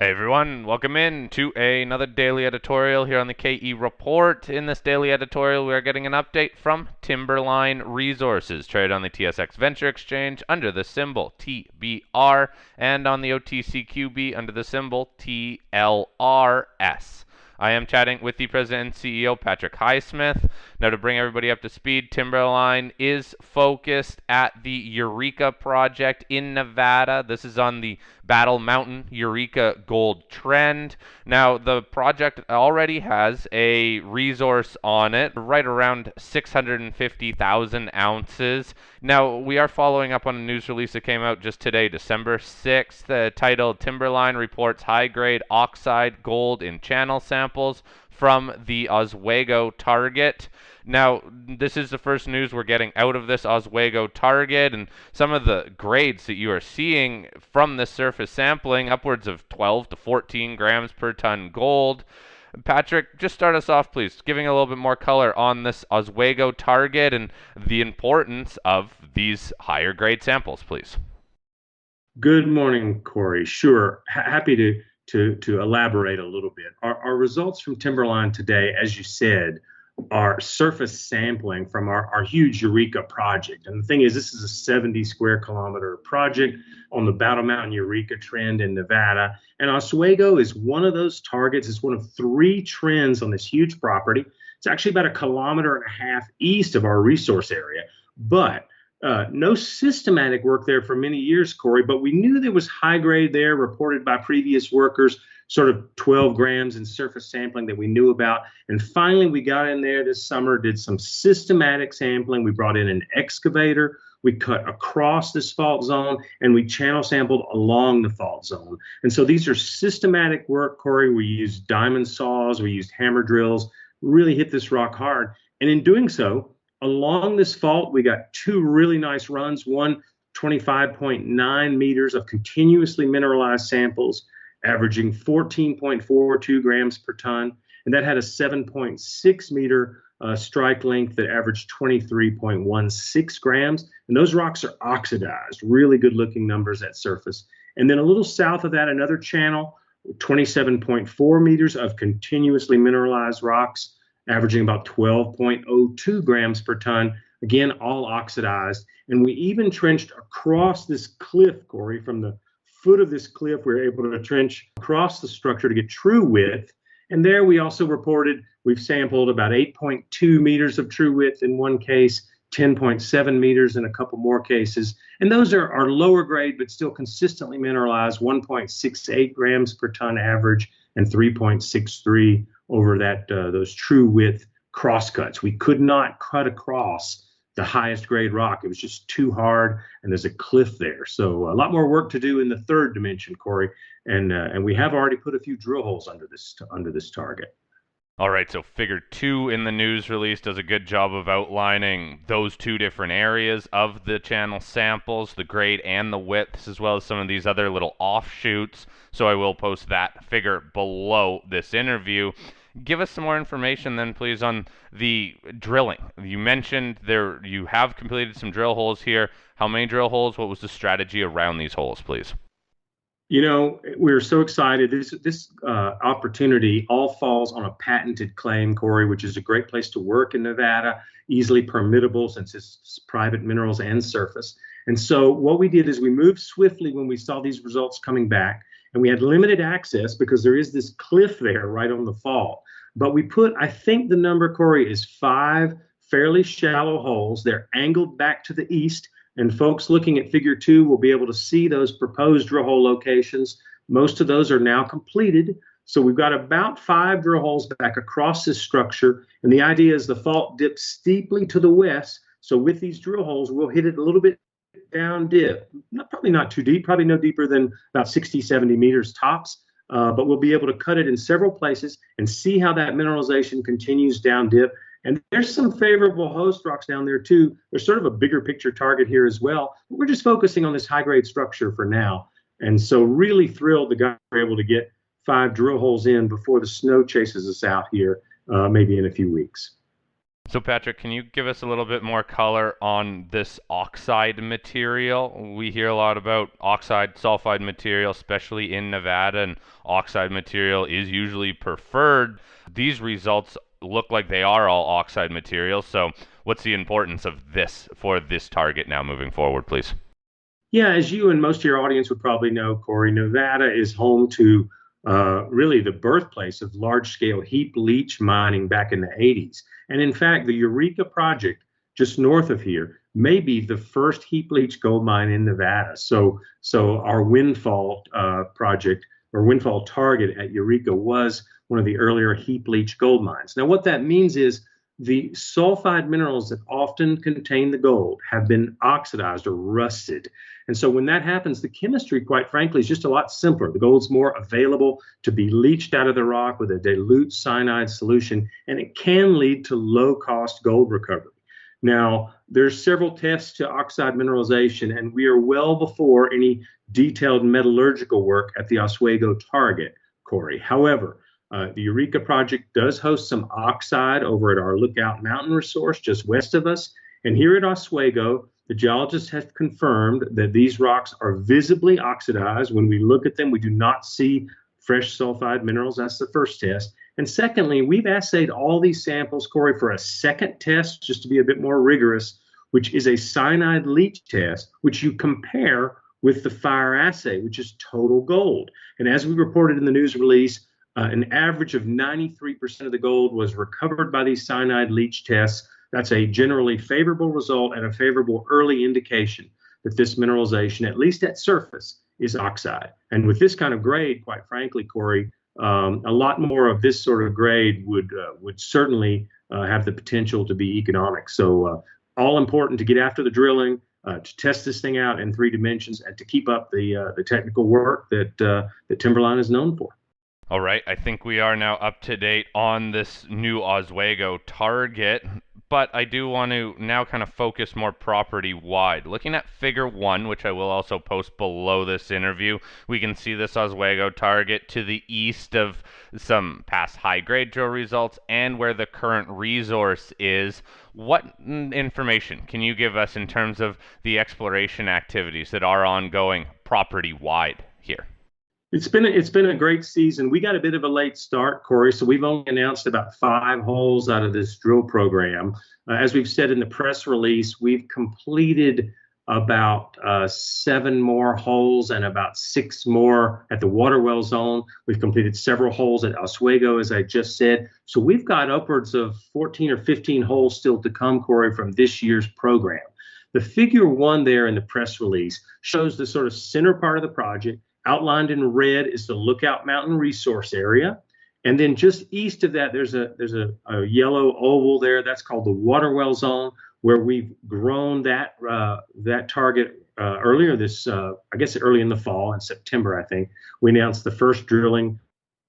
Hey everyone, welcome in to another daily editorial here on the KE Report. In this daily editorial, we are getting an update from Timberline Resources, traded on the TSX Venture Exchange under the symbol TBR and on the OTCQB under the symbol TLRS. I am chatting with the President and CEO, Patrick Highsmith. Now, to bring everybody up to speed, Timberline is focused at the Eureka project in Nevada. This is on the Battle Mountain Eureka Gold Trend. Now, the project already has a resource on it, right around 650,000 ounces. Now, we are following up on a news release that came out just today, December 6th, titled Timberline Reports High-Grade Oxide Gold in Channel Samples from the Oswego target. Now, this is the first news we're getting out of this Oswego target, and some of the grades that you are seeing from this surface sampling, upwards of 12 to 14 grams per ton gold. Patrick, just start us off, please, giving a little bit more color on this Oswego target and the importance of these higher grade samples, please. Good morning, Corey. Sure, happy to elaborate a little bit. Our results from Timberline today, as you said, are surface sampling from our huge Eureka project. And the thing is, this is a 70 square kilometer project on the Battle Mountain Eureka trend in Nevada. And Oswego is one of those targets. It's one of three trends on this huge property. It's actually about 1.5 kilometers east of our resource area. But no systematic work there for many years, Corey, but we knew there was high grade there reported by previous workers, sort of 12 grams in surface sampling that we knew about. And finally, we got in there this summer, did some systematic sampling. We brought in an excavator. We cut across this fault zone and we channel sampled along the fault zone. And so these are systematic work, Corey. We used diamond saws, we used hammer drills, really hit this rock hard. And in doing so, along this fault, we got two really nice runs, one 25.9 meters of continuously mineralized samples, averaging 14.42 grams per ton. And that had a 7.6 meter strike length that averaged 23.16 grams. And those rocks are oxidized, really good looking numbers at surface. And then a little south of that, another channel, 27.4 meters of continuously mineralized rocks, averaging about 12.02 grams per ton, again, all oxidized. And we even trenched across this cliff, Corey, from the foot of this cliff, we were able to trench across the structure to get true width. And there we also reported we've sampled about 8.2 meters of true width in one case, 10.7 meters in a couple more cases. And those are lower grade, but still consistently mineralized, 1.68 grams per ton average and 3.63 over that those true width crosscuts. We could not cut across the highest grade rock. It was just too hard, and there's a cliff there. So a lot more work to do in the third dimension, Corey, and we have already put a few drill holes under this target. All right, so figure 2 in the news release does a good job of outlining those two different areas of the channel samples, the grade and the widths, as well as some of these other little offshoots. So I will post that figure below this interview. Give us some more information then, please, on the drilling. You mentioned you have completed some drill holes here. How many drill holes? What was the strategy around these holes, please? You know, we're so excited. This opportunity all falls on a patented claim, Corey, which is a great place to work in Nevada, easily permittable since it's private minerals and surface. And so what we did is we moved swiftly when we saw these results coming back, and we had limited access because there is this cliff there right on the fault. But we put, I think the number, Corey, is 5 fairly shallow holes. They're angled back to the east. And folks looking at figure 2 will be able to see those proposed drill hole locations. Most of those are now completed. So we've got about 5 drill holes back across this structure. And the idea is the fault dips steeply to the west. So with these drill holes, we'll hit it a little bit down dip. Probably not too deep, probably no deeper than about 60, 70 meters tops. But we'll be able to cut it in several places and see how that mineralization continues down dip. And there's some favorable host rocks down there too. There's sort of a bigger picture target here as well. We're just focusing on this high grade structure for now. And so really thrilled the guys were able to get 5 drill holes in before the snow chases us out here, maybe in a few weeks. So Patrick, can you give us a little bit more color on this oxide material? We hear a lot about oxide sulfide material, especially in Nevada, and oxide material is usually preferred. These results look like they are all oxide material. So what's the importance of this for this target now moving forward, please? Yeah, as you and most of your audience would probably know, Corey, Nevada is home to really the birthplace of large scale heap leach mining back in the 80s. And in fact, the Eureka project just north of here may be the first heap leach gold mine in Nevada. So our Windfall project or Windfall target at Eureka was one of the earlier heap leach gold mines. Now, what that means is the sulfide minerals that often contain the gold have been oxidized or rusted. And so when that happens, the chemistry, quite frankly, is just a lot simpler. The gold's more available to be leached out of the rock with a dilute cyanide solution, and it can lead to low-cost gold recovery. Now, there's several tests to oxide mineralization, and we are well before any detailed metallurgical work at the Oswego target, Corey. However, the Eureka project does host some oxide over at our Lookout Mountain resource just west of us. And here at Oswego, the geologists have confirmed that these rocks are visibly oxidized. When we look at them, we do not see fresh sulfide minerals. That's the first test. And secondly, we've assayed all these samples, Corey, for a second test, just to be a bit more rigorous, which is a cyanide leach test, which you compare with the fire assay, which is total gold. And as we reported in the news release, an average of 93% of the gold was recovered by these cyanide leach tests. That's a generally favorable result and a favorable early indication that this mineralization, at least at surface, is oxide. And with this kind of grade, quite frankly, Corey, a lot more of this sort of grade would certainly have the potential to be economic. So all important to get after the drilling, to test this thing out in 3 dimensions, and to keep up the technical work that Timberline is known for. All right, I think we are now up to date on this new Oswego target, but I do want to now kind of focus more property wide. Looking at figure 1, which I will also post below this interview, we can see this Oswego target to the east of some past high grade drill results and where the current resource is. What information can you give us in terms of the exploration activities that are ongoing property wide here? It's been a great season. We got a bit of a late start, Corey, so we've only announced about 5 holes out of this drill program. As we've said in the press release, we've completed about 7 more holes and about 6 more at the water well zone. We've completed several holes at Oswego, as I just said. So we've got upwards of 14 or 15 holes still to come, Corey, from this year's program. The figure 1 there in the press release shows the sort of center part of the project. Outlined in red is the Lookout Mountain resource area. And then just east of that, there's a yellow oval there. That's called the water well zone, where we've grown that target earlier this, I guess early in the fall, in September, I think. We announced the first drilling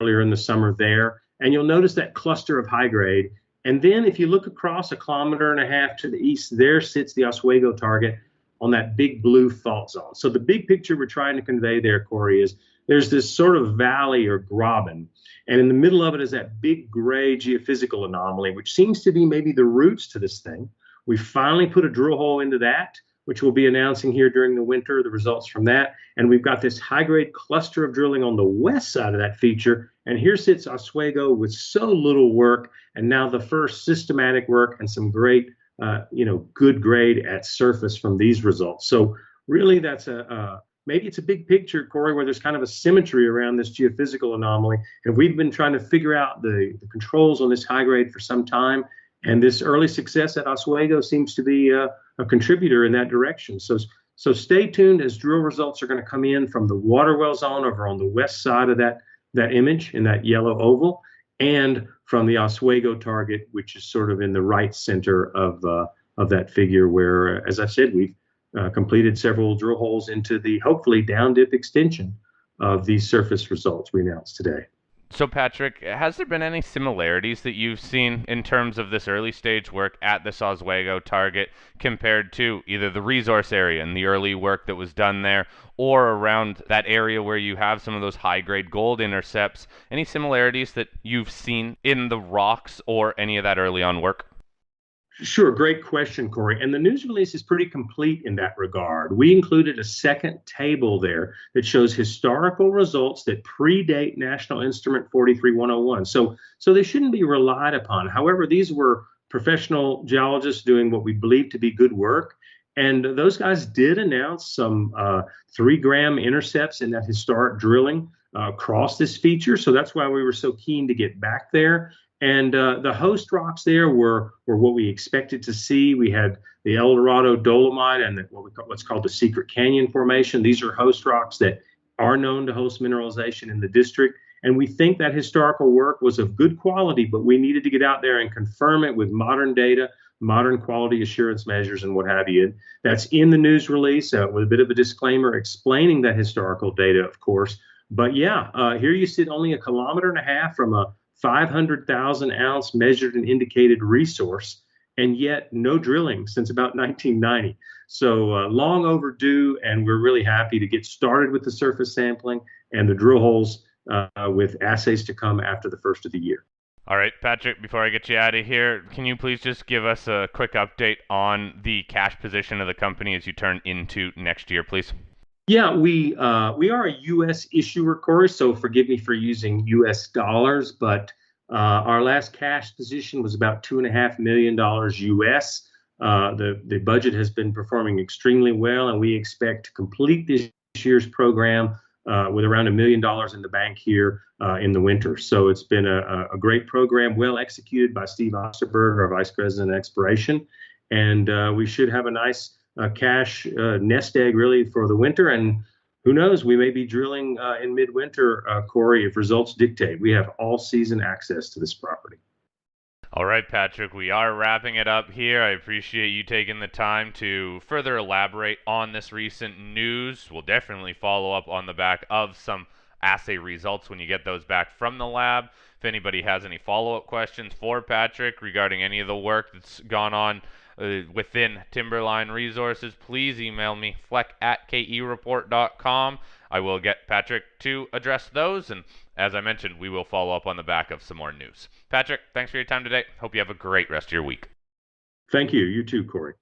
earlier in the summer there. And you'll notice that cluster of high grade. And then if you look across 1.5 kilometers to the east, there sits the Oswego target on that big blue fault zone. So the big picture we're trying to convey there, Corey, is there's this sort of valley or graben, and in the middle of it is that big gray geophysical anomaly, which seems to be maybe the roots to this thing. We finally put a drill hole into that, which we'll be announcing here during the winter, the results from that. And we've got this high-grade cluster of drilling on the west side of that feature. And here sits Oswego with so little work, and now the first systematic work and some great good grade at surface from these results. So really that's maybe it's a big picture, Corey, where there's kind of a symmetry around this geophysical anomaly. And we've been trying to figure out the controls on this high grade for some time. And this early success at Oswego seems to be a contributor in that direction. So stay tuned as drill results are going to come in from the water well zone over on the west side of that image in that yellow oval, and from the Oswego target, which is sort of in the right center of that figure, where, as I said, we've completed several drill holes into the hopefully down dip extension of these surface results we announced today. So Patrick, has there been any similarities that you've seen in terms of this early stage work at this Oswego target compared to either the resource area and the early work that was done there, or around that area where you have some of those high-grade gold intercepts? Any similarities that you've seen in the rocks or any of that early on work? Sure, great question, Corey. And the news release is pretty complete in that regard. We included a second table there that shows historical results that predate National Instrument 43101. So they shouldn't be relied upon. However, these were professional geologists doing what we believe to be good work. And those guys did announce some 3 gram intercepts in that historic drilling across this feature. So that's why we were so keen to get back there. And the host rocks there were what we expected to see. We had the El Dorado dolomite and what's called the Secret Canyon Formation. These are host rocks that are known to host mineralization in the district. And we think that historical work was of good quality, but we needed to get out there and confirm it with modern data, modern quality assurance measures, and what have you. That's in the news release with a bit of a disclaimer explaining that historical data, of course. But yeah, here you sit only 1.5 kilometers from a 500,000 ounce measured and indicated resource, and yet no drilling since about 1990. So long overdue, and we're really happy to get started with the surface sampling and the drill holes with assays to come after the first of the year. All right, Patrick, before I get you out of here, can you please just give us a quick update on the cash position of the company as you turn into next year, please? Yeah, we are a U.S. issuer, Corey, so forgive me for using U.S. dollars, but our last cash position was about $2.5 million U.S. The budget has been performing extremely well, and we expect to complete this year's program with around $1 million in the bank here in the winter. So it's been a great program, well executed by Steve Osterberg, our Vice President of Exploration, and we should have a nice cash nest egg really for the winter. And who knows, we may be drilling in midwinter, Corey, if results dictate. We have all season access to this property. All right, Patrick, we are wrapping it up here. I appreciate you taking the time to further elaborate on this recent news. We'll definitely follow up on the back of some assay results when you get those back from the lab. If anybody has any follow-up questions for Patrick regarding any of the work that's gone on within Timberline Resources, please email me, fleck@kereport.com. I will get Patrick to address those, and as I mentioned, we will follow up on the back of some more news. Patrick, thanks for your time today. Hope you have a great rest of your week. Thank you. You too, Corey.